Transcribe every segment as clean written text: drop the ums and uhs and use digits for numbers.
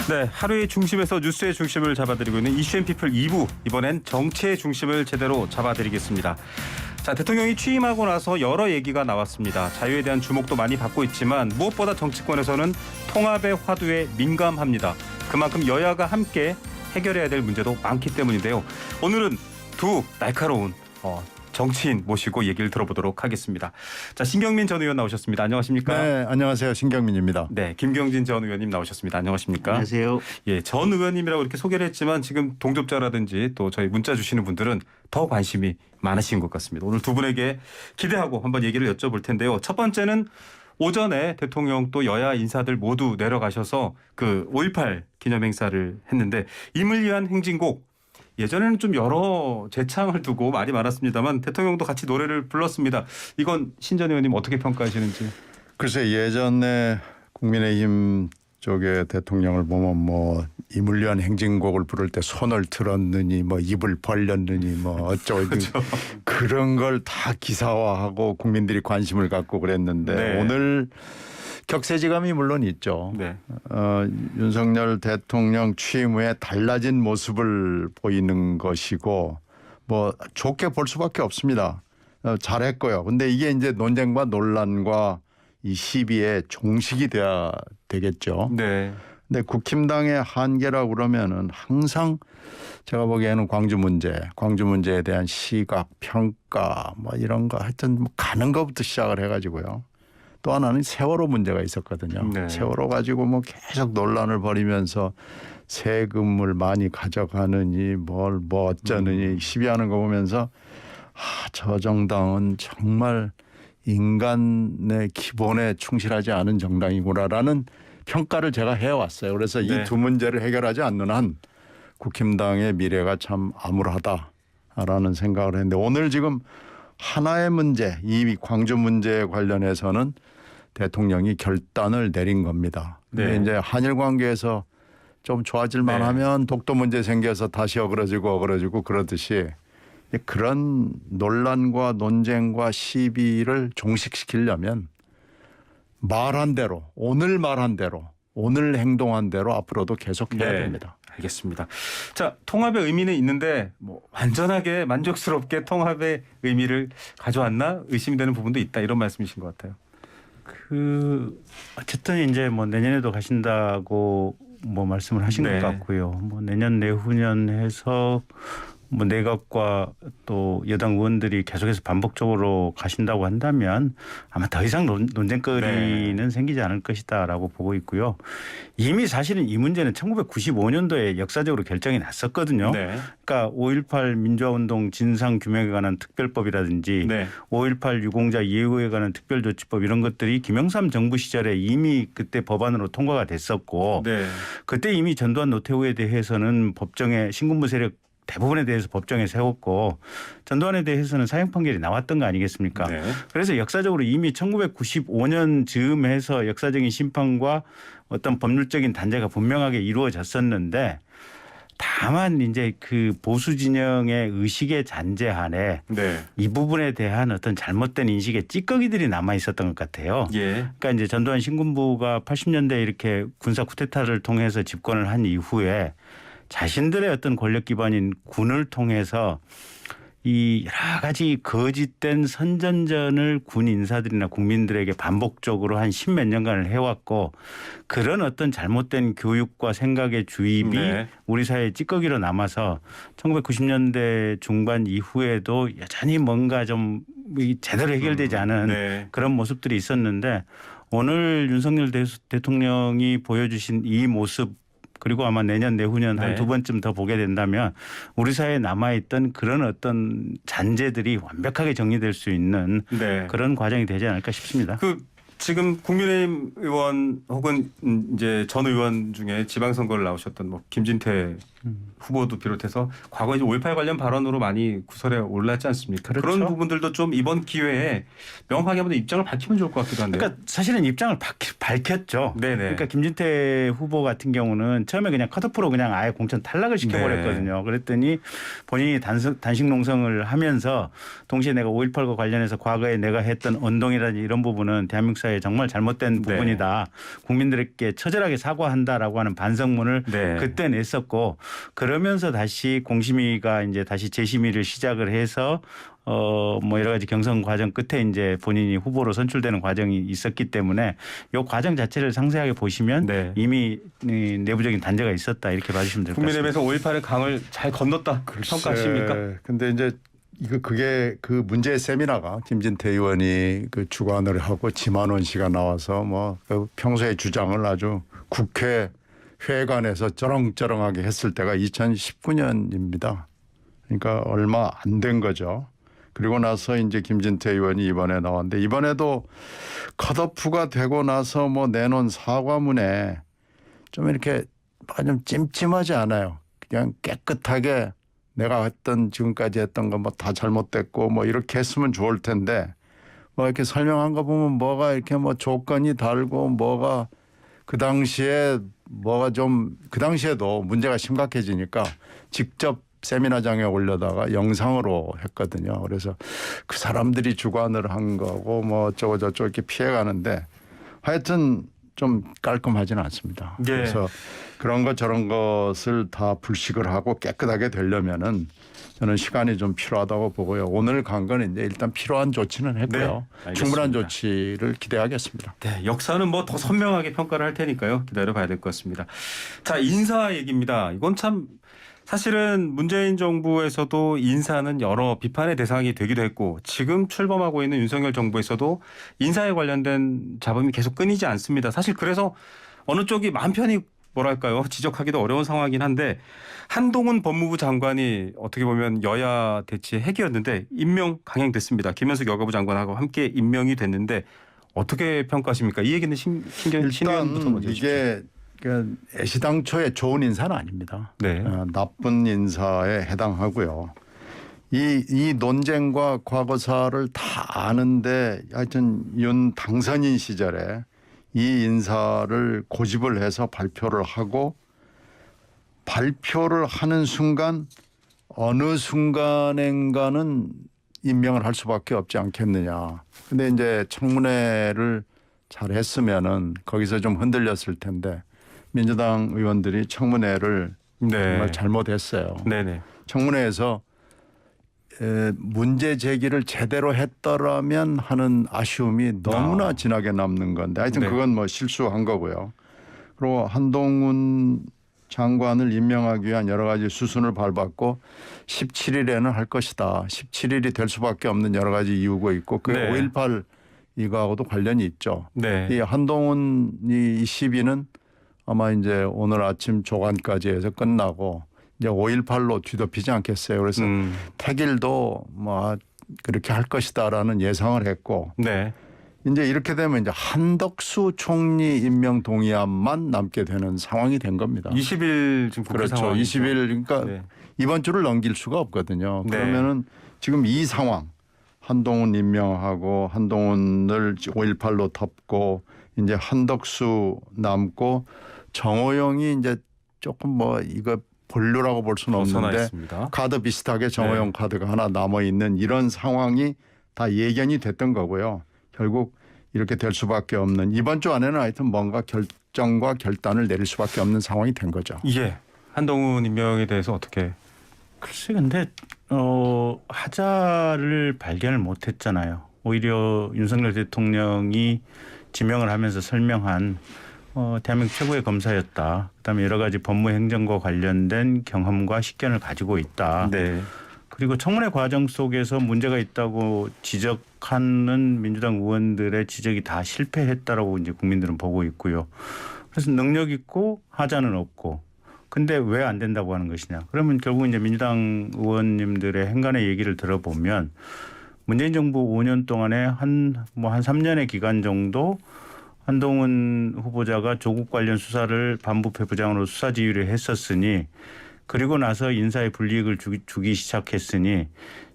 네, 하루의 중심에서 뉴스의 중심을 잡아드리고 있는 이슈앤피플 2부, 이번엔 정치의 중심을 제대로 잡아드리겠습니다. 자, 대통령이 취임하고 나서 여러 얘기가 나왔습니다. 자유에 대한 주목도 많이 받고 있지만 무엇보다 정치권에서는 통합의 화두에 민감합니다. 그만큼 여야가 함께 해결해야 될 문제도 많기 때문인데요. 오늘은 두 날카로운 정치인 모시고 얘기를 들어보도록 하겠습니다. 자, 신경민 전 의원 나오셨습니다. 안녕하십니까? 네, 안녕하세요. 신경민입니다. 네, 김경진 전 의원님 나오셨습니다. 안녕하십니까? 안녕하세요. 예, 전 의원님이라고 이렇게 소개를 했지만 지금 동접자라든지 또 저희 문자 주시는 분들은 더 관심이 많으신 것 같습니다. 오늘 두 분에게 기대하고 한번 얘기를 여쭤볼 텐데요. 첫 번째는 오전에 대통령 또 여야 인사들 모두 내려가셔서 그 5.18 기념행사를 했는데 임을 위한 행진곡, 예전에는 좀 여러 재창을 두고 말이 많았습니다만 대통령도 같이 노래를 불렀습니다. 이건 신 전 의원님 어떻게 평가하시는지? 글쎄 예전에 국민의힘 쪽에 대통령을 보면 뭐 임을 위한 행진곡을 부를 때 손을 들었느니 뭐 입을 벌렸느니 뭐 어쩌고 그렇죠. 그런 걸 다 기사화하고 국민들이 관심을 갖고 그랬는데 네. 오늘 격세지감이 물론 있죠. 네. 윤석열 대통령 취임 후에 달라진 모습을 보이는 것이고 뭐 좋게 볼 수밖에 없습니다. 잘했고요. 근데 이게 이제 논쟁과 논란과 이 시비의 종식이 돼야 되겠죠. 네. 근데 국힘당의 한계라고 그러면은 항상 제가 보기에는 광주 문제에 대한 시각, 평가 뭐 이런 거 하여튼 뭐 가는 것부터 시작을 해가지고요. 또 하나는 세월호 문제가 있었거든요. 네. 세월호 가지고 뭐 계속 논란을 벌이면서 세금을 많이 가져가느니 뭐 어쩌느니 시비하는 거 보면서 저 정당은 정말 인간의 기본에 충실하지 않은 정당이구나라는 평가를 제가 해왔어요. 그래서 네. 이 두 문제를 해결하지 않는 한 국힘당의 미래가 참 암울하다라는 생각을 했는데 오늘 지금 하나의 문제, 이 광주 문제에 관련해서는 대통령이 결단을 내린 겁니다. 근데 네. 이제 한일 관계에서 좀 좋아질만 네. 하면 독도 문제 생겨서 다시 어그러지고 그러듯이 그런 논란과 논쟁과 시비를 종식시키려면 말한 대로 오늘 말한 대로 오늘 행동한 대로 앞으로도 계속해야 네. 됩니다. 알겠습니다. 자, 통합의 의미는 있는데 뭐 완전하게 만족스럽게 통합의 의미를 가져왔나 의심되는 부분도 있다, 이런 말씀이신 것 같아요. 어쨌든 이제 뭐 내년에도 가신다고 뭐 말씀을 하신 네. 것 같고요. 뭐 내년 내후년 해서 뭐 내각과 또 여당 의원들이 계속해서 반복적으로 가신다고 한다면 아마 더 이상 논쟁거리는 생기지 않을 것이다라고 보고 있고요. 이미 사실은 이 문제는 1995년도에 역사적으로 결정이 났었거든요. 네. 그러니까 5.18 민주화운동 진상규명에 관한 특별법이라든지 네. 5.18 유공자 예우에 관한 특별조치법 이런 것들이 김영삼 정부 시절에 이미 그때 법안으로 통과가 됐었고 네. 그때 이미 전두환 노태우에 대해서는 법정에 신군부 세력 대부분에 대해서 법정에 세웠고 전두환에 대해서는 사형 판결이 나왔던 거 아니겠습니까? 네. 그래서 역사적으로 이미 1995년 즈음해서 역사적인 심판과 어떤 법률적인 단죄가 분명하게 이루어졌었는데 다만 이제 그 보수 진영의 의식의 잔재 안에 네. 이 부분에 대한 어떤 잘못된 인식의 찌꺼기들이 남아 있었던 것 같아요. 예. 그러니까 이제 전두환 신군부가 80년대 이렇게 군사 쿠데타를 통해서 집권을 한 이후에 자신들의 어떤 권력 기반인 군을 통해서 이 여러 가지 거짓된 선전전을 군 인사들이나 국민들에게 반복적으로 한 십몇 년간을 해왔고 그런 어떤 잘못된 교육과 생각의 주입이 네. 우리 사회의 찌꺼기로 남아서 1990년대 중반 이후에도 여전히 뭔가 좀 제대로 해결되지 않은 네. 그런 모습들이 있었는데 오늘 윤석열 대통령이 보여주신 이 모습 그리고 아마 내년 내후년 네. 한 두 번쯤 더 보게 된다면 우리 사회에 남아있던 그런 어떤 잔재들이 완벽하게 정리될 수 있는 네. 그런 과정이 되지 않을까 싶습니다. 지금 국민의힘 의원 혹은 이제 전 의원 중에 지방선거를 나오셨던 뭐 김진태 후보도 비롯해서 과거 이제 5.18 관련 발언으로 많이 구설에 올랐지 않습니까? 그렇죠. 그런 부분들도 좀 이번 기회에 명확하게 한번 입장을 밝히면 좋을 것 같기도 한데요. 그러니까 사실은 입장을 밝혔죠. 네네. 그러니까 김진태 후보 같은 경우는 처음에 그냥 컷오프로 그냥 아예 공천 탈락을 시켜버렸거든요. 네. 그랬더니 본인이 단식 농성을 하면서 동시에 내가 5.18과 관련해서 과거에 내가 했던 언동이라든지 이런 부분은 대한민국 사회에 정말 잘못된 네. 부분이다. 국민들에게 처절하게 사과한다라고 하는 반성문을 네. 그때 냈었고 그러면서 다시 공심위가 이제 다시 재심의를 시작을 해서 뭐 여러 가지 경선 과정 끝에 이제 본인이 후보로 선출되는 과정이 있었기 때문에 이 과정 자체를 상세하게 보시면 네. 이미 이 내부적인 단죄가 있었다 이렇게 봐주시면 될 것 같습니다. 국민의힘에서 5.18의 강을 잘 건넜다 평가하십니까? 근데 이제 그게 그 문제 세미나가 김진태 의원이 그 주관을 하고 지만원 씨가 나와서 뭐그 평소의 주장을 아주 국회 회관에서 쩌렁쩌렁하게 했을 때가 2019년입니다. 그러니까 얼마 안 된 거죠. 그리고 나서 이제 김진태 의원이 이번에 나왔는데 이번에도 컷오프가 되고 나서 뭐 내놓은 사과문에 좀 이렇게 좀 찜찜하지 않아요. 그냥 깨끗하게 내가 했던 지금까지 했던 거 뭐 다 잘못됐고 뭐 이렇게 했으면 좋을 텐데 뭐 이렇게 설명한 거 보면 뭐가 이렇게 뭐 조건이 달고 뭐가 그 당시에 뭐가 좀 그 당시에도 문제가 심각해지니까 직접 세미나장에 올려다가 영상으로 했거든요. 그래서 그 사람들이 주관을 한 거고 뭐 어쩌고 저쩌고 이렇게 피해가는데 하여튼 좀 깔끔하지는 않습니다. 예. 그래서 그런 것 저런 것을 다 불식을 하고 깨끗하게 되려면은 저는 시간이 좀 필요하다고 보고요. 오늘 간 건 이제 일단 필요한 조치는 했고요. 네, 충분한 알겠습니다. 조치를 기대하겠습니다. 네, 역사는 뭐 더 선명하게 평가를 할 테니까요. 기다려봐야 될 것 같습니다. 자, 인사 얘기입니다. 이건 참 사실은 문재인 정부에서도 인사는 여러 비판의 대상이 되기도 했고 지금 출범하고 있는 윤석열 정부에서도 인사에 관련된 잡음이 계속 끊이지 않습니다. 사실 그래서 어느 쪽이 마음 편히 뭐랄까요 지적하기도 어려운 상황이긴 한데 한동훈 법무부 장관이 어떻게 보면 여야 대치 핵이었는데 임명 강행됐습니다. 김현숙 여가부 장관하고 함께 임명이 됐는데 어떻게 평가하십니까? 이 얘기는 신의원부터 먼저 해주십시오. 이게 그 애시당초에 좋은 인사는 아닙니다. 네. 나쁜 인사에 해당하고요. 이 논쟁과 과거사를 다 아는데 하여튼 윤 당선인 시절에 이 인사를 고집을 해서 발표를 하고 발표를 하는 순간 어느 순간인가는 임명을 할 수밖에 없지 않겠느냐. 근데 이제 청문회를 잘 했으면은 거기서 좀 흔들렸을 텐데 민주당 의원들이 청문회를 정말 잘못했어요. 네네. 청문회에서 문제 제기를 제대로 했더라면 하는 아쉬움이 너무나 진하게 남는 건데 하여튼 네. 그건 뭐 실수한 거고요. 그리고 한동훈 장관을 임명하기 위한 여러 가지 수순을 밟았고 17일에는 할 것이다. 17일이 될 수밖에 없는 여러 가지 이유가 있고 그게 네. 5.18 이거하고도 관련이 있죠. 네. 이 한동훈이 이 시비는 아마 이제 오늘 아침 조간까지 해서 끝나고 이제 5.18로 뒤덮이지 않겠어요. 그래서 택일도 뭐 그렇게 할 것이다라는 예상을 했고 네. 이제 이렇게 되면 이제 한덕수 총리 임명 동의안만 남게 되는 상황이 된 겁니다. 20일 지금 국회 그렇죠. 상황이죠. 20일 그러니까 네. 이번 주를 넘길 수가 없거든요. 네. 그러면은 지금 이 상황 한동훈 임명하고 한동훈을 5.18로 덮고 이제 한덕수 남고 정호영이 이제 조금 뭐 이거 본류라고 볼 수는 없는데 벗어나있습니다. 카드 비슷하게 정호영 카드가 하나 남아 있는 이런 상황이 다 예견이 됐던 거고요. 결국 이렇게 될 수밖에 없는 이번 주 안에는 하여튼 뭔가 결정과 결단을 내릴 수밖에 없는 상황이 된 거죠. 예. 한동훈 임명에 대해서 어떻게? 글쎄 근데 하자를 발견을 못했잖아요. 오히려 윤석열 대통령이 지명을 하면서 설명한 대한민국 최고의 검사였다. 그다음에 여러 가지 법무행정과 관련된 경험과 식견을 가지고 있다. 네. 그리고 청문회 과정 속에서 문제가 있다고 지적하는 민주당 의원들의 지적이 다 실패했다라고 이제 국민들은 보고 있고요. 그래서 능력 있고 하자는 없고. 근데 왜 안 된다고 하는 것이냐. 그러면 결국 이제 민주당 의원님들의 행간의 얘기를 들어보면 문재인 정부 5년 동안에 한 3년의 기간 정도 한동훈 후보자가 조국 관련 수사를 반부패 부장으로 수사 지휘를 했었으니 그리고 나서 인사의 불이익을 주기 시작했으니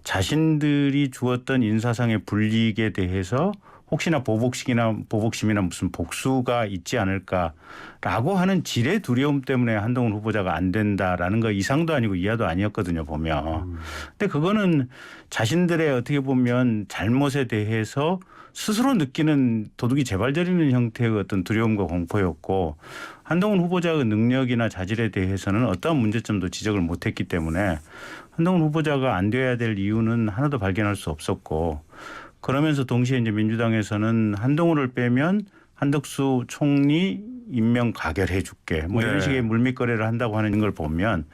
자신들이 주었던 인사상의 불이익에 대해서 혹시나 보복심이나 무슨 복수가 있지 않을까라고 하는 지레 두려움 때문에 한동훈 후보자가 안 된다라는 거 이상도 아니고 이하도 아니었거든요, 보면. 근데 그거는 자신들의 어떻게 보면 잘못에 대해서 스스로 느끼는 도둑이 재발저리는 형태의 어떤 두려움과 공포였고, 한동훈 후보자의 능력이나 자질에 대해서는 어떠한 문제점도 지적을 못했기 때문에 한동훈 후보자가 안 돼야 될 이유는 하나도 발견할 수 없었고, 그러면서 동시에 이제 민주당에서는 한동훈을 빼면 한덕수 총리 임명 가결해 줄게 뭐 이런 네. 식의 물밑거래를 한다고 하는 걸 보면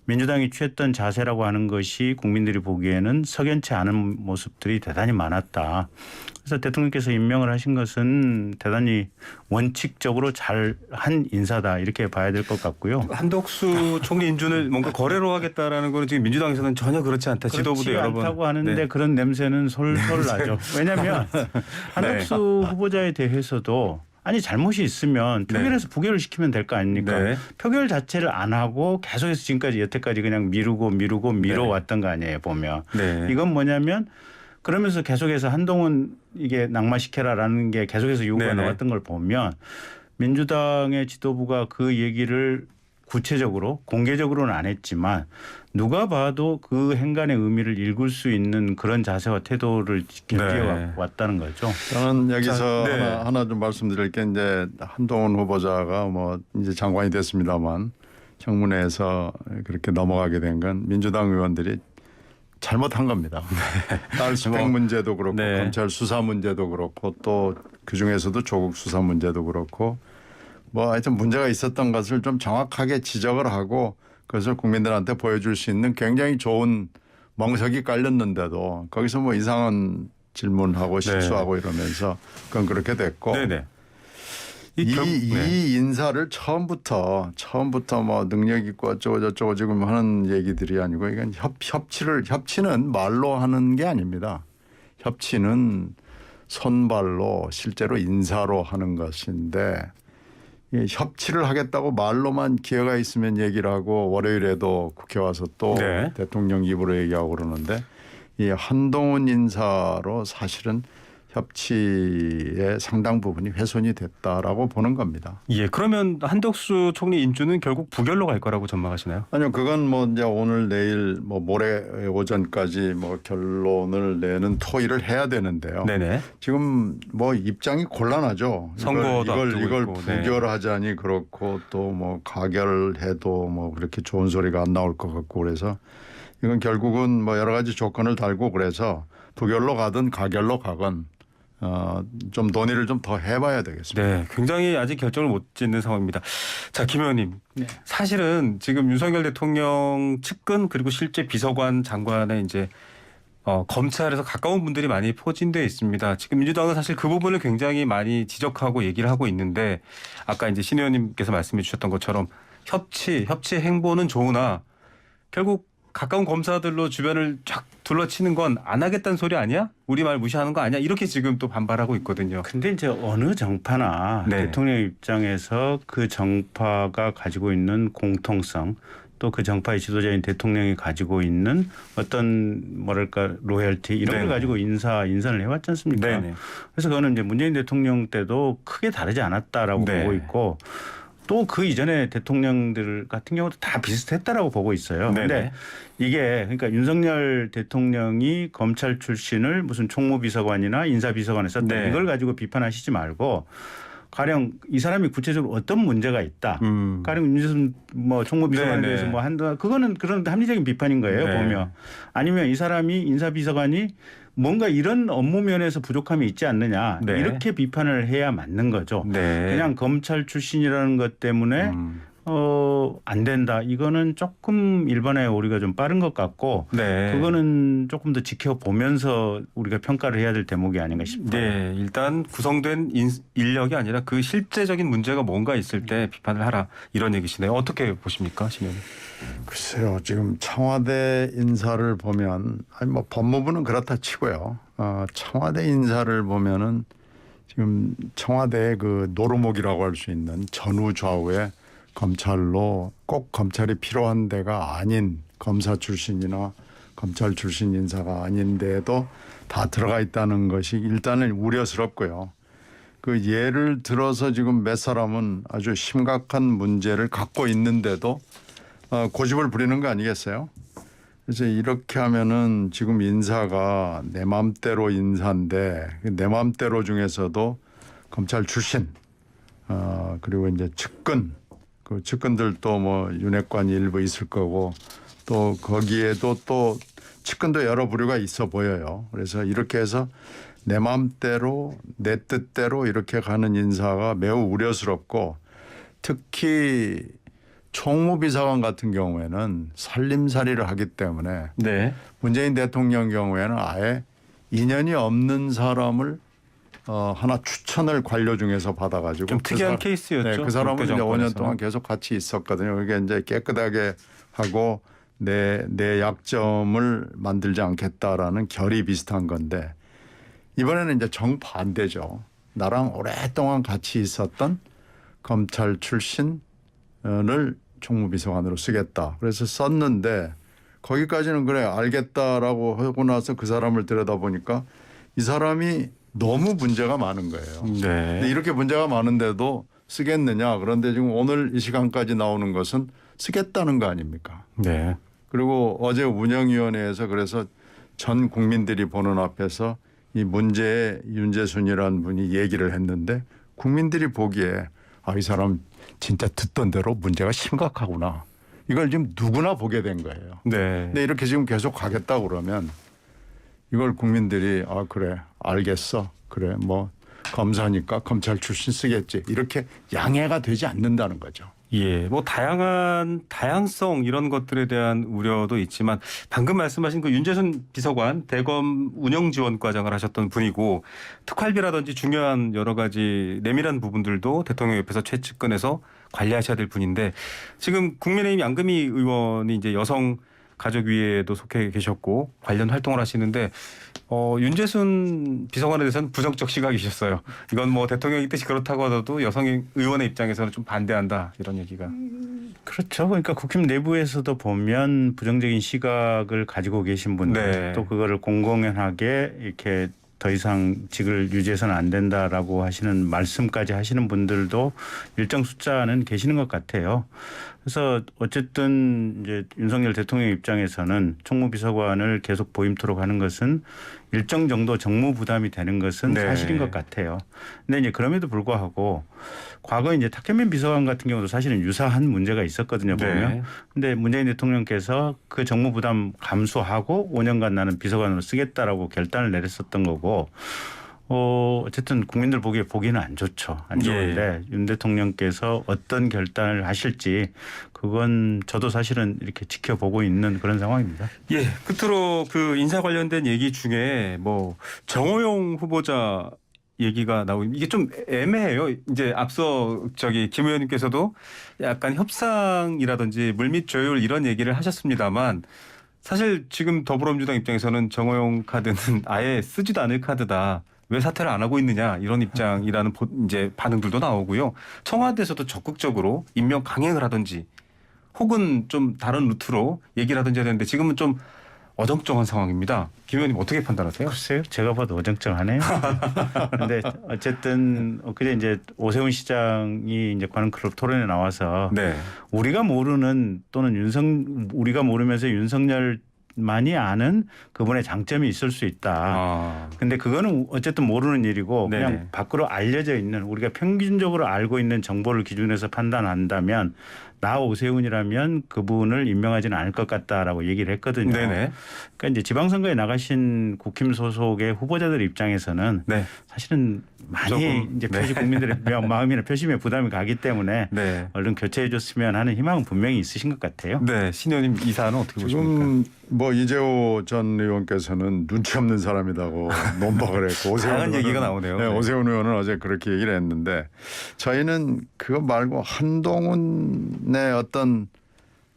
민주당이 취했던 자세라고 하는 것이 국민들이 보기에는 석연치 않은 모습들이 대단히 많았다. 그래서 대통령께서 임명을 하신 것은 대단히 원칙적으로 잘한 인사다 이렇게 봐야 될 것 같고요. 한덕수 총리 인준을 뭔가 거래로 하겠다라는 거는 지금 민주당에서는 전혀 그렇지 않다. 지도부도 그렇지 여러 번 않다고 하는데 네. 그런 냄새는 솔솔 나죠. 왜냐하면 한덕수 후보자에 대해서도 아니 잘못이 있으면 표결에서 부결을 시키면 될 거 아닙니까? 네. 표결 자체를 안 하고 계속해서 지금까지 여태까지 그냥 미뤄왔던 거 아니에요, 보면. 네. 이건 뭐냐면 그러면서 계속해서 한동훈 이게 낙마시켜라라는 게 계속해서 요구가 네네. 나왔던 걸 보면 민주당의 지도부가 그 얘기를 구체적으로 공개적으로는 안 했지만 누가 봐도 그 행간의 의미를 읽을 수 있는 그런 자세와 태도를 네. 왔다는 거죠. 저는 여기서 자, 네. 하나 좀 말씀드릴 게 이제 한동훈 후보자가 뭐 이제 장관이 됐습니다만 청문회에서 그렇게 넘어가게 된 건 민주당 의원들이 잘못한 겁니다. 딸 스펙 문제도 그렇고 네. 검찰 수사 문제도 그렇고 또 그중에서도 조국 수사 문제도 그렇고 뭐 하여튼 문제가 있었던 것을 좀 정확하게 지적을 하고 그것을 국민들한테 보여줄 수 있는 굉장히 좋은 멍석이 깔렸는데도 거기서 뭐 이상한 질문하고 실수하고 이러면서 그건 그렇게 됐고 네네. 이 인사를 처음부터 뭐 능력 있고 어쩌고 저쩌고 지금 하는 얘기들이 아니고 이건 협치는 말로 하는 게 아닙니다. 협치는 손발로 실제로 인사로 하는 것인데 이 협치를 하겠다고 말로만 기회가 있으면 얘기를 하고 월요일에도 국회 와서 또 네. 대통령 입으로 얘기하고 그러는데 이 한동훈 인사로 사실은 협치의 상당 부분이 훼손이 됐다라고 보는 겁니다. 예, 그러면 한덕수 총리 인준은 결국 부결로 갈 거라고 전망하시나요? 아니요, 그건 뭐 이제 오늘 내일 뭐 모레 오전까지 뭐 결론을 내는 토의를 해야 되는데요. 네네. 지금 뭐 입장이 곤란하죠. 선거도 앞두고 이걸 있고, 네. 부결하자니 그렇고 또 뭐 가결해도 뭐 그렇게 좋은 소리가 안 나올 것 같고 그래서 이건 결국은 뭐 여러 가지 조건을 달고 그래서 부결로 가든 가결로 가건 좀 논의를 좀 더 해봐야 되겠습니다. 네, 굉장히 아직 결정을 못 짓는 상황입니다. 자, 김 의원님. 네. 사실은 지금 윤석열 대통령 측근 그리고 실제 비서관 장관의 이제 검찰에서 가까운 분들이 많이 포진되어 있습니다. 지금 민주당은 사실 그 부분을 굉장히 많이 지적하고 얘기를 하고 있는데 아까 이제 신 의원님께서 말씀해 주셨던 것처럼 협치 행보는 좋으나 결국 가까운 검사들로 주변을 쫙 둘러치는 건 안 하겠다는 소리 아니야? 우리 말 무시하는 거 아니야? 이렇게 지금 또 반발하고 있거든요. 근데 이제 어느 정파나 네. 대통령 입장에서 그 정파가 가지고 있는 공통성 또 그 정파의 지도자인 대통령이 가지고 있는 어떤 뭐랄까 로열티 이런 네네. 걸 가지고 인선을 해왔지 않습니까? 네네. 그래서 그거는 이제 문재인 대통령 때도 크게 다르지 않았다라고 네. 보고 있고 또 그 이전에 대통령들 같은 경우도 다 비슷했다라고 보고 있어요. 네네. 그런데 이게 그러니까 윤석열 대통령이 검찰 출신을 무슨 총무비서관이나 인사비서관에 썼다 네. 이걸 가지고 비판하시지 말고 가령 이 사람이 구체적으로 어떤 문제가 있다. 가령 윤재순 뭐 총무비서관에 네네. 대해서 뭐 한다. 그거는 그런 합리적인 비판인 거예요. 네. 보면 아니면 이 사람이 인사비서관이 뭔가 이런 업무 면에서 부족함이 있지 않느냐 네. 이렇게 비판을 해야 맞는 거죠. 네. 그냥 검찰 출신이라는 것 때문에 안 된다. 이거는 조금 일반의 오류가 좀 빠른 것 같고 네. 그거는 조금 더 지켜보면서 우리가 평가를 해야 될 대목이 아닌가 싶어요. 네, 일단 구성된 인력이 아니라 그 실제적인 문제가 뭔가 있을 때 비판을 하라 이런 얘기시네요. 어떻게 보십니까, 신 의원님? 글쎄요, 지금 청와대 인사를 보면 아니 뭐 법무부는 그렇다 치고요. 청와대 인사를 보면은 지금 청와대 그 노루목이라고 할 수 있는 전후 좌우에 검찰로 꼭 검찰이 필요한 데가 아닌 검사 출신이나 검찰 출신 인사가 아닌데도 다 들어가 있다는 것이 일단은 우려스럽고요. 그 예를 들어서 지금 몇 사람은 아주 심각한 문제를 갖고 있는데도 고집을 부리는 거 아니겠어요? 그래서 이렇게 하면은 지금 인사가 내 맘대로 인사인데 내 맘대로 중에서도 검찰 출신 그리고 이제 측근 그 측근들도 뭐 윤핵관이 일부 있을 거고 또 거기에도 또 측근도 여러 부류가 있어 보여요. 그래서 이렇게 해서 내 맘대로 내 뜻대로 이렇게 가는 인사가 매우 우려스럽고 특히 총무비서관 같은 경우에는 살림살이를 하기 때문에 네. 문재인 대통령 경우에는 아예 인연이 없는 사람을 하나 추천을 관료 중에서 받아가지고 좀 특이한 케이스였죠. 네, 그 사람은 이제 5년 정권에서는. 동안 계속 같이 있었거든요. 이게 이제 깨끗하게 하고 내 약점을 만들지 않겠다라는 결이 비슷한 건데 이번에는 이제 정반대죠. 나랑 오랫동안 같이 있었던 검찰 출신을 총무비서관으로 쓰겠다. 그래서 썼는데 거기까지는 그래 알겠다라고 하고 나서 그 사람을 들여다보니까 이 사람이 너무 문제가 많은 거예요. 네. 근데 이렇게 문제가 많은데도 쓰겠느냐. 그런데 지금 오늘 이 시간까지 나오는 것은 쓰겠다는 거 아닙니까? 네. 그리고 어제 운영위원회에서 그래서 전 국민들이 보는 앞에서 이 문제의 윤재순이라는 분이 얘기를 했는데 국민들이 보기에 이 사람 진짜 듣던 대로 문제가 심각하구나. 이걸 지금 누구나 보게 된 거예요. 네. 근데 이렇게 지금 계속 가겠다고 그러면 이걸 국민들이 그래 알겠어. 그래 뭐 검사니까 검찰 출신 쓰겠지. 이렇게 양해가 되지 않는다는 거죠. 예, 뭐 다양성 이런 것들에 대한 우려도 있지만 방금 말씀하신 그 윤재순 비서관 대검 운영지원과장을 하셨던 분이고 특활비라든지 중요한 여러 가지 내밀한 부분들도 대통령 옆에서 최측근에서 관리하셔야 될 분인데 지금 국민의힘 양금희 의원이 이제 여성 가족위에도 속해 계셨고 관련 활동을 하시는데 윤재순 비서관에 대해서는 부정적 시각이셨어요. 이건 뭐 대통령의 뜻이 그렇다고 하더라도 여성 의원의 입장에서는 좀 반대한다 이런 얘기가. 그렇죠. 그러니까 국힘 내부에서도 보면 부정적인 시각을 가지고 계신 분들 네. 또 그거를 공공연하게 이렇게 더 이상 직을 유지해서는 안 된다라고 하시는 말씀까지 하시는 분들도 일정 숫자는 계시는 것 같아요. 그래서 어쨌든 이제 윤석열 대통령 입장에서는 총무비서관을 계속 보임토록 하는 것은 일정 정도 정무 부담이 되는 것은 네. 사실인 것 같아요. 근데 이제 그럼에도 불구하고 과거 이제 탁현민 비서관 같은 경우도 사실은 유사한 문제가 있었거든요. 보면. 네. 근데 문재인 대통령께서 그 정무 부담 감수하고 5년간 나는 비서관으로 쓰겠다라고 결단을 내렸었던 거고 어쨌든 국민들 보기에는 안 좋죠. 안 좋은데 윤 대통령께서 어떤 결단을 하실지 그건 저도 사실은 이렇게 지켜보고 있는 그런 상황입니다. 예, 끝으로 그 인사 관련된 얘기 중에 뭐 정호영 후보자 얘기가 나오고 이게 좀 애매해요. 이제 앞서 김 의원님께서도 약간 협상이라든지 물밑 조율 이런 얘기를 하셨습니다만 사실 지금 더불어민주당 입장에서는 정호영 카드는 아예 쓰지도 않을 카드다. 왜 사퇴를 안 하고 있느냐 이런 입장이라는 이제 반응들도 나오고요. 청와대에서도 적극적으로 임명 강행을 하든지 혹은 좀 다른 루트로 얘기를 하든지 해야 되는데 지금은 좀 어정쩡한 상황입니다. 김 의원님 어떻게 판단하세요? 글쎄요. 제가 봐도 어정쩡하네요. 그런데 어쨌든 그제 이제 오세훈 시장이 이제 관훈클럽 토론에 나와서 네. 우리가 모르는 또는 우리가 모르면서 윤석열만이 아는 그분의 장점이 있을 수 있다. 근데 그거는 어쨌든 모르는 일이고 네네. 그냥 밖으로 알려져 있는 우리가 평균적으로 알고 있는 정보를 기준해서 판단한다면 나 오세훈이라면 그분을 임명하지는 않을 것 같다라고 얘기를 했거든요. 네네. 그러니까 이제 지방선거에 나가신 국힘 소속의 후보자들 입장에서는 네. 사실은 많이 조금, 이제 네. 국민들의 마음이나 표심에 부담이 가기 때문에 네. 얼른 교체해줬으면 하는 희망은 분명히 있으신 것 같아요. 네. 신 의원님 이 사안은 어떻게 보십니까? 지금 뭐 이재호 전 의원께서는 눈치 없는 사람이라고 논박을 했고 다양한 얘기가 나오네요. 네, 네. 오세훈 의원은 어제 그렇게 얘기를 했는데 저희는 그거 말고 한동훈의 어떤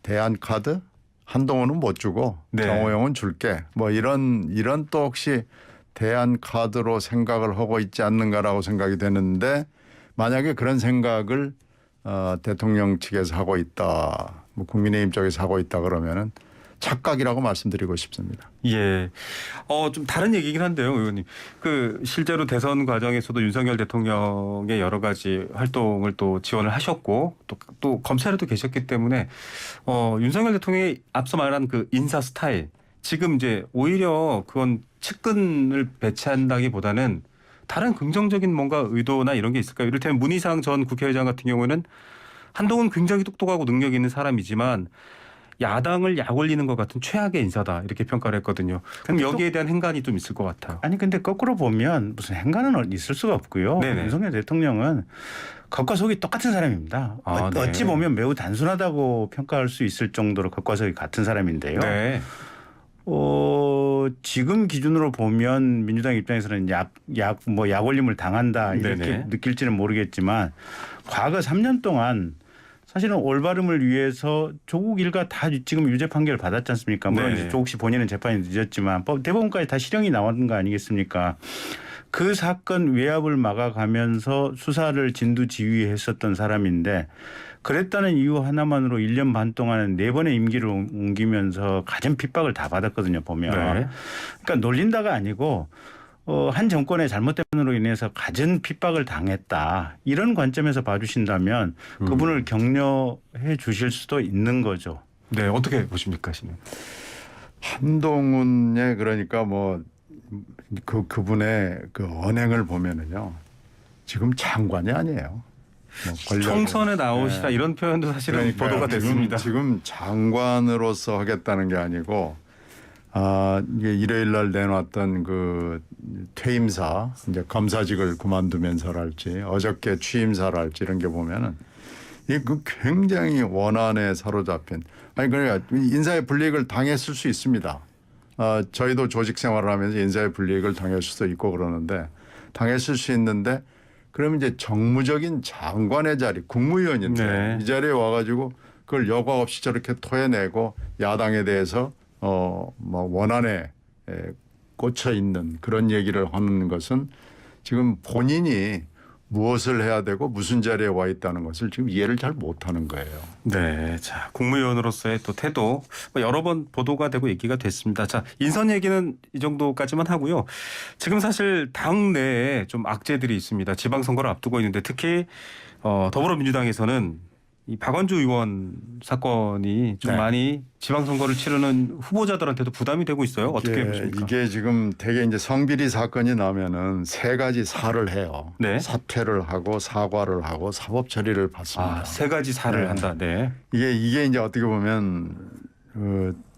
대안 카드 한동훈은 못 주고 네. 정호영은 줄게 뭐 이런 또 혹시 대안 카드로 생각을 하고 있지 않는가라고 생각이 되는데 만약에 그런 생각을 대통령 측에서 하고 있다, 뭐 국민의힘 쪽에서 하고 있다 그러면은 착각이라고 말씀드리고 싶습니다. 예. 좀 다른 얘기긴 한데요, 의원님. 그 실제로 대선 과정에서도 윤석열 대통령의 여러 가지 활동을 또 지원을 하셨고 또 검찰에도 계셨기 때문에 윤석열 대통령이 앞서 말한 그 인사 스타일 지금 이제 오히려 그건 측근을 배치한다기보다는 다른 긍정적인 뭔가 의도나 이런 게 있을까요? 이를테면 문희상 전 국회의장 같은 경우에는 한동훈 굉장히 똑똑하고 능력 있는 사람이지만 야당을 약 올리는 것 같은 최악의 인사다 이렇게 평가를 했거든요. 그럼 여기에 대한 행간이 좀 있을 것 같아요. 아니 근데 거꾸로 보면 무슨 행간은 있을 수가 없고요. 네네. 윤석열 대통령은 겉과 속이 똑같은 사람입니다. 네. 어찌 보면 매우 단순하다고 평가할 수 있을 정도로 겉과 속이 같은 사람인데요. 네. 지금 기준으로 보면 민주당 입장에서는 약 올림을 당한다 이렇게 네네. 느낄지는 모르겠지만 과거 3년 동안 사실은 올바름을 위해서 조국 일가 다 지금 유죄 판결을 받았지 않습니까? 물론 네. 조국 씨 본인은 재판이 늦었지만 대법원까지 다 실형이 나온 거 아니겠습니까? 그 사건 외압을 막아가면서 수사를 진두지휘했었던 사람인데 그랬다는 이유 하나만으로 1년 반 동안 4번의 임기를 옮기면서 가진 핍박을 다 받았거든요. 보면. 네. 그러니까 놀린다가 아니고 한 정권의 잘못됨으로 인해서 갖은 핍박을 당했다. 이런 관점에서 봐주신다면 그분을 격려해 주실 수도 있는 거죠. 네. 어떻게 보십니까, 씨는? 한동훈의 그러니까 뭐 그분의 그 언행을 보면은요 지금 장관이 아니에요. 뭐 총선에 나오시라 이런 표현도 사실은 그러니까요. 보도가 됐습니다. 지금 장관으로서 하겠다는 게 아니고 이게 일요일 날 내놨던 그 퇴임사 이제 검사직을 그만두면서랄지 어저께 취임사랄지 이런 게 보면은 이게 그 굉장히 원한에 사로잡힌 그러니까 인사의 불이익을 당했을 수 있습니다. 저희도 조직 생활을 하면서 인사의 불이익을 당했을 수도 있고 그러는데 당했을 수 있는데 그러면 이제 정무적인 장관의 자리 국무위원인데 네. 이 자리에 와가지고 그걸 여과 없이 저렇게 토해내고 야당에 대해서 뭐 원한에 꽂혀 있는 그런 얘기를 하는 것은 지금 본인이 무엇을 해야 되고 무슨 자리에 와 있다는 것을 지금 이해를 잘 못하는 거예요. 네, 자 국무위원으로서의 또 태도 여러 번 보도가 되고 얘기가 됐습니다. 자 인선 얘기는 이 정도까지만 하고요. 지금 사실 당 내에 좀 악재들이 있습니다. 지방선거를 앞두고 있는데 특히 더불어민주당에서는 이 박원주 의원 사건이 좀 네. 많이 지방선거를 치르는 후보자들한테도 부담이 되고 있어요. 어떻게 보십니까? 이게 지금 대개 이제 성비리 사건이 나면은 3가지 사를 해요. 네. 사퇴를 하고 사과를 하고 사법 처리를 받습니다. 3가지 사를 네. 한다. 네. 이게 이제 어떻게 보면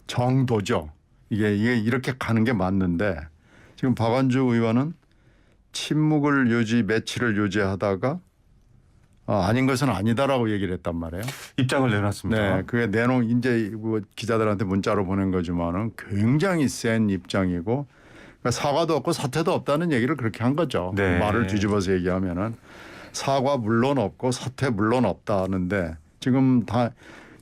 정도죠. 이게 이렇게 가는 게 맞는데 지금 박원주 의원은 침묵을 매치를 유지하다가 아닌 것은 아니다라고 얘기를 했단 말이에요. 입장을 내놨습니다. 네, 그게 이제 뭐 기자들한테 문자로 보낸 거지만은 굉장히 센 입장이고 그러니까 사과도 없고 사퇴도 없다는 얘기를 그렇게 한 거죠. 네. 말을 뒤집어서 얘기하면은 사과 물론 없고 사퇴 물론 없다는데 지금 다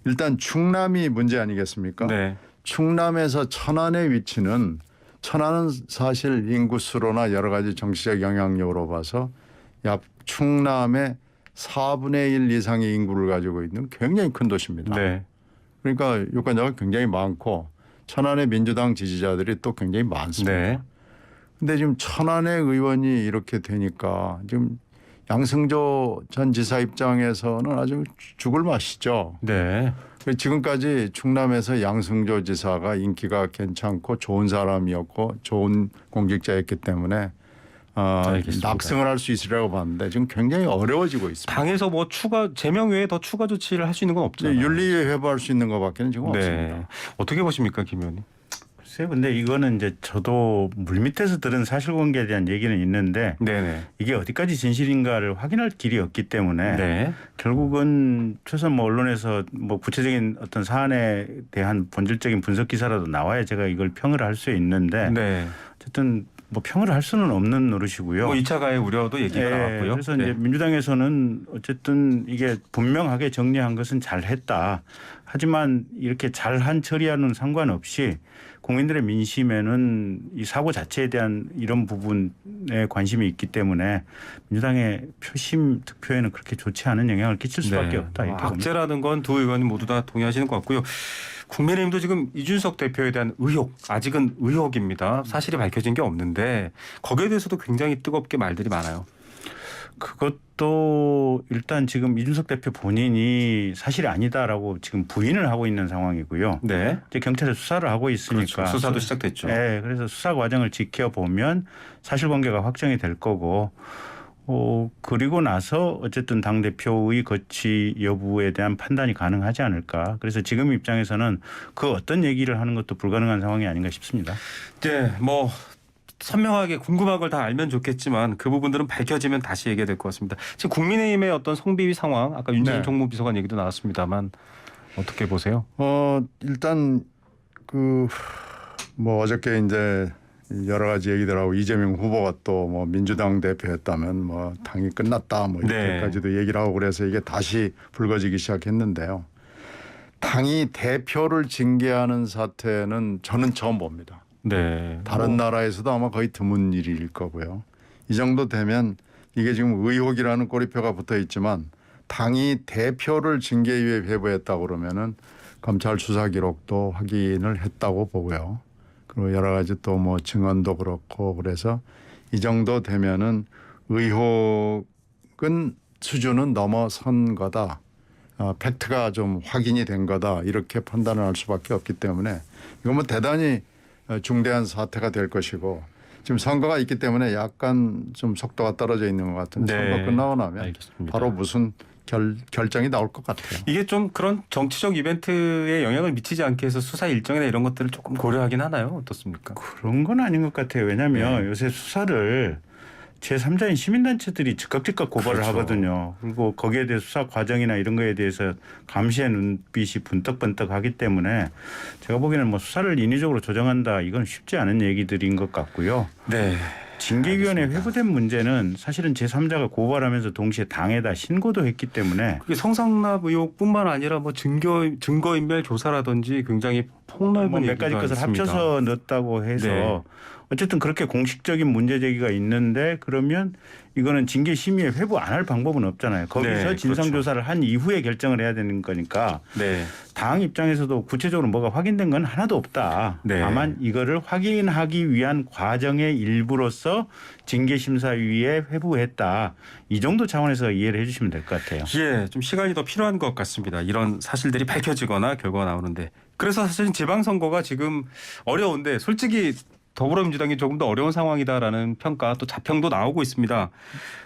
일단 충남이 문제 아니겠습니까? 네. 충남에서 천안의 위치는 천안은 사실 인구수로나 여러 가지 정치적 영향력으로 봐서 충남의 4분의 1 이상의 인구를 가지고 있는 굉장히 큰 도시입니다. 네. 그러니까 유권자가 굉장히 많고 천안의 민주당 지지자들이 또 굉장히 많습니다. 네. 근데 지금 천안의 의원이 이렇게 되니까 지금 양승조 전 지사 입장에서는 아주 죽을 맛이죠. 네. 지금까지 충남에서 양승조 지사가 인기가 괜찮고 좋은 사람이었고 좋은 공직자였기 때문에 알겠습니다. 낙승을 할 수 있으리라고 봤는데 지금 굉장히 어려워지고 있습니다. 당에서 뭐 제명 외에 더 추가 조치를 할 수 있는 건 없잖아요. 윤리에 회부할 수 있는 것밖에는 지금 없습니다. 네. 어떻게 보십니까, 김 의원님? 글쎄요. 근데 이거는 이제 저도 물밑에서 들은 사실관계에 대한 얘기는 있는데 네네. 이게 어디까지 진실인가를 확인할 길이 없기 때문에 네. 결국은 최소한 뭐 언론에서 뭐 구체적인 어떤 사안에 대한 본질적인 분석 기사라도 나와야 제가 이걸 평을 할 수 있는데 네. 어쨌든 뭐 평을 할 수는 없는 노릇이고요. 뭐 2차 가해 우려도 얘기가 나왔고요. 그래서 네. 이제 민주당에서는 어쨌든 이게 분명하게 정리한 것은 잘했다. 하지만 이렇게 잘한 처리와는 상관없이 국민들의 민심에는 이 사고 자체에 대한 이런 부분에 관심이 있기 때문에 민주당의 표심 득표에는 그렇게 좋지 않은 영향을 끼칠 수밖에 없다. 이렇게 봅니다. 악재라는 건 두 의원님 모두 다 동의하시는 것 같고요. 국민의힘도 지금 이준석 대표에 대한 의혹, 아직은 의혹입니다. 사실이 밝혀진 게 없는데 거기에 대해서도 굉장히 뜨겁게 말들이 많아요. 그것도 일단 지금 이준석 대표 본인이 사실이 아니다라고 지금 부인을 하고 있는 상황이고요. 네. 이제 경찰에 수사를 하고 있으니까 그렇죠. 수사도 시작됐죠. 네, 그래서 수사 과정을 지켜보면 사실관계가 확정이 될 거고, 그리고 나서 어쨌든 당 대표의 거취 여부에 대한 판단이 가능하지 않을까. 그래서 지금 입장에서는 그 어떤 얘기를 하는 것도 불가능한 상황이 아닌가 싶습니다. 네, 뭐 선명하게 궁금한 걸 다 알면 좋겠지만 그 부분들은 밝혀지면 다시 얘기해야 될 것 같습니다. 지금 국민의힘의 어떤 성비위 상황, 아까 윤재인 네. 정무비서관 얘기도 나왔습니다만 어떻게 보세요? 일단 뭐 어저께 이제 여러 가지 얘기들하고 이재명 후보가 또 뭐 민주당 대표였다면 뭐 당이 끝났다 뭐 이렇게까지도 얘기를 하고 그래서 이게 다시 불거지기 시작했는데요. 당이 대표를 징계하는 사태는 저는 처음 봅니다. 네. 다른 나라에서도 아마 거의 드문 일일 거고요. 이 정도 되면 이게 지금 의혹이라는 꼬리표가 붙어 있지만 당이 대표를 징계위에 회부했다고 그러면은 검찰 수사 기록도 확인을 했다고 보고요. 그리고 여러 가지 또 뭐 증언도 그렇고 그래서 이 정도 되면은 의혹은 수준은 넘어선 거다. 팩트가 좀 확인이 된 거다. 이렇게 판단을 할 수밖에 없기 때문에 이건 뭐 대단히 중대한 사태가 될 것이고 지금 선거가 있기 때문에 약간 좀 속도가 떨어져 있는 것 같은데 네. 선거 끝나고 나면 알겠습니다. 바로 무슨 결정이 나올 것 같아요. 이게 좀 그런 정치적 이벤트에 영향을 미치지 않게 해서 수사 일정이나 이런 것들을 조금 고려하긴 하나요? 어떻습니까? 그런 건 아닌 것 같아요. 왜냐하면 요새 수사를 제3자인 시민단체들이 즉각 고발을 그렇죠. 하거든요. 그리고 거기에 대해 수사 과정이나 이런 거에 대해서 감시의 눈빛이 번뜩번뜩하기 때문에 제가 보기에는 뭐 수사를 인위적으로 조정한다 이건 쉽지 않은 얘기들인 것 같고요. 네. 징계위원회 회부된 문제는 사실은 제3자가 고발하면서 동시에 당에다 신고도 했기 때문에 그게 성상납 의혹뿐만 아니라 뭐 증거인멸 조사라든지 굉장히 폭넓은 뭐 몇 가지 얘기가 것을 있습니다. 합쳐서 넣었다고 해서 네. 어쨌든 그렇게 공식적인 문제 제기가 있는데 그러면 이거는 징계 심의에 회부 안 할 방법은 없잖아요. 거기서 네, 진상 그렇죠. 조사를 한 이후에 결정을 해야 되는 거니까 네. 당 입장에서도 구체적으로 뭐가 확인된 건 하나도 없다. 네. 다만 이거를 확인하기 위한 과정의 일부로서 징계심사위에 회부했다. 이 정도 차원에서 이해를 해 주시면 될 것 같아요. 예, 좀 시간이 더 필요한 것 같습니다. 이런 사실들이 밝혀지거나 결과가 나오는데. 그래서 사실은 지방선거가 지금 어려운데 솔직히 더불어민주당이 조금 더 어려운 상황이다라는 평가 또 자평도 나오고 있습니다.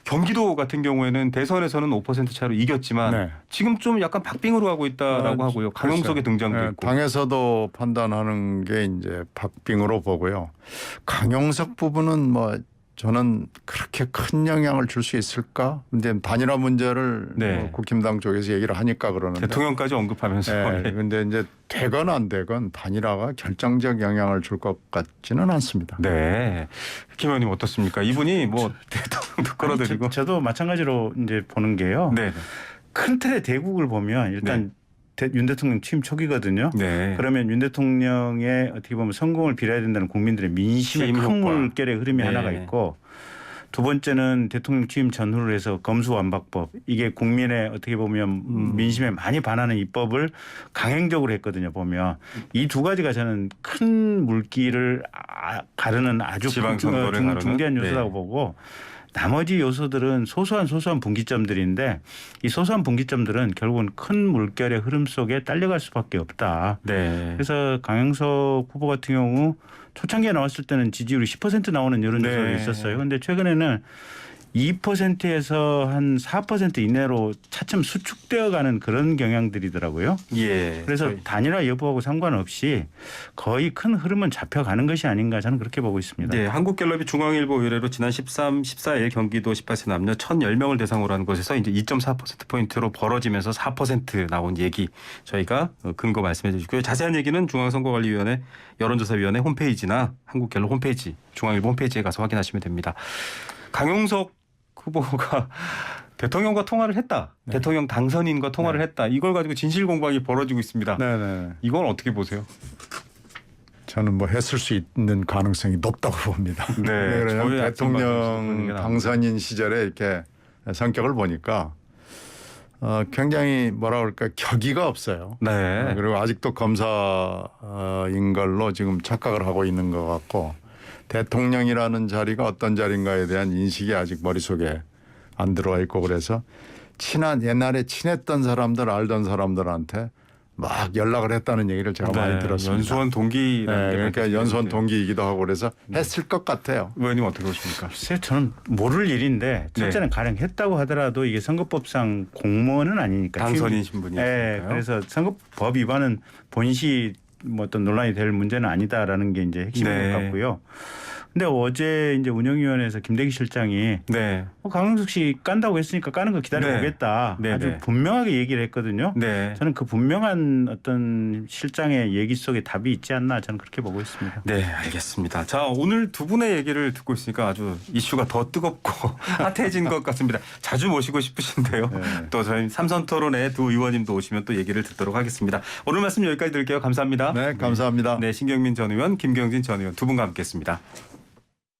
경기도 같은 경우에는 대선에서는 5% 차로 이겼지만 네. 지금 좀 약간 박빙으로 하고 있다라고 하고요. 강용석의 등장도 네, 있고. 당에서도 판단하는 게 이제 박빙으로 보고요. 강용석 부분은 뭐 저는 그렇게 큰 영향을 줄 수 있을까? 근데 단일화 문제를 네. 뭐 국힘당 쪽에서 얘기를 하니까 그러는데. 대통령까지 언급하면서. 네. 근데 이제 되건 안 되건 단일화가 결정적 영향을 줄 것 같지는 않습니다. 네. 김 의원님 어떻습니까? 이분이 뭐 대통령도 끌어들이고. 저도 마찬가지로 이제 보는 게요. 네. 큰 틀의 대국을 보면 일단 윤 대통령 취임 초기거든요. 네. 그러면 윤 대통령의 어떻게 보면 성공을 빌어야 된다는 국민들의 민심의 취임 큰 효과. 물결의 흐름이 네. 하나가 있고 두 번째는 대통령 취임 전후로 해서 검수완박법 이게 국민의 어떻게 보면 민심에 많이 반하는 입법을 강행적으로 했거든요. 보면 이 두 가지가 저는 큰 물길을 가르는 아주 지방선거를 가르는? 중대한 요소라고 네. 보고 나머지 요소들은 소소한 분기점들인데 이 소소한 분기점들은 결국은 큰 물결의 흐름 속에 딸려갈 수밖에 없다. 네. 그래서 강영석 후보 같은 경우 초창기에 나왔을 때는 지지율이 10% 나오는 여론조사가 네. 있었어요. 그런데 최근에는 2%에서 한 4% 이내로 차츰 수축되어가는 그런 경향들이더라고요. 예. 그래서 저희- 단일화 여부하고 상관없이 거의 큰 흐름은 잡혀가는 것이 아닌가 저는 그렇게 보고 있습니다. 네, 한국갤럽이 중앙일보 의뢰로 지난 13, 14일 경기도 18세 남녀 1,010명을 대상으로 한 곳에서 이제 2.4%포인트로 벌어지면서 4% 나온 얘기 저희가 근거 말씀해 주시고요. 자세한 얘기는 중앙선거관리위원회 여론조사위원회 홈페이지나 한국갤럽 홈페이지, 중앙일보 홈페이지에 가서 확인하시면 됩니다. 강용석 후보가 대통령과 통화를 했다. 네. 대통령 당선인과 통화를 했다. 이걸 가지고 진실 공방이 벌어지고 있습니다. 네네. 이건 어떻게 보세요? 저는 뭐 했을 수 있는 가능성이 높다고 봅니다. 네, 왜 그러냐면 저희 대통령 당선인 시절에 이렇게 성격을 보니까 굉장히 뭐라 그럴까 격의가 없어요. 네. 그리고 아직도 검사인 걸로 지금 착각을 하고 있는 것 같고 대통령이라는 자리가 어떤 자리인가에 대한 인식이 아직 머릿속에 안 들어와 있고 그래서 옛날에 친했던 사람들 알던 사람들한테 막 연락을 했다는 얘기를 제가 많이 들었습니다. 연수원 동기라는 게 그러니까 연수원 동기이기도 하고 그래서 했을 것 같아요. 의원님 어떻게 보십니까? 글쎄 저는 모를 일인데 첫째는 가령 했다고 하더라도 이게 선거법상 공무원은 아니니까 당선인 신분이니까요. 네, 그래서 선거법 위반은 본시 뭐 어떤 논란이 될 문제는 아니다라는 게 이제 핵심인 네. 것 같고요. 근데 어제 이제 운영위원회에서 김대기 실장이 네. 강용석 씨 깐다고 했으니까 까는 거 기다려 보겠다. 네. 아주 네. 분명하게 얘기를 했거든요. 네. 저는 그 분명한 어떤 실장의 얘기 속에 답이 있지 않나 저는 그렇게 보고 있습니다. 네, 알겠습니다. 자, 오늘 두 분의 얘기를 듣고 있으니까 아주 이슈가 더 뜨겁고 핫해진 것 같습니다. 자주 모시고 싶으신데요. 네. 또 저희 삼선 토론회 두 의원님도 오시면 또 얘기를 듣도록 하겠습니다. 오늘 말씀 여기까지 드릴게요. 감사합니다. 네, 감사합니다. 네, 신경민 전 의원, 김경진 전 의원 두 분과 함께했습니다.